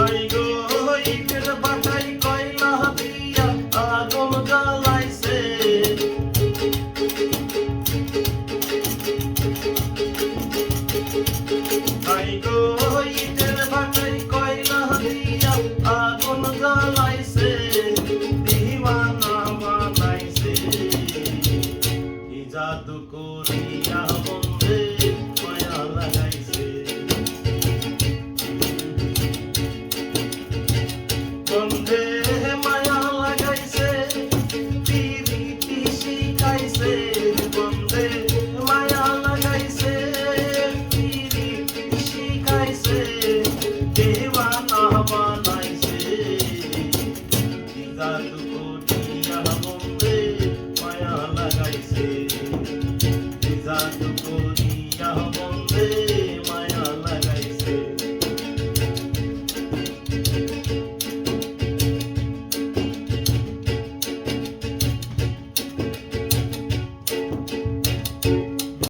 I go ইটের বাটাই কয়লা দিয়া আগুন জ্বালাইছে আই গো ইটের বাটাই কয়লা দিয়া আগুন জ্বালাইছে দিওয়ানা বানাইছে কি জাদু করিয়া বন্ধে মায়া লাগাইছে বন্ধে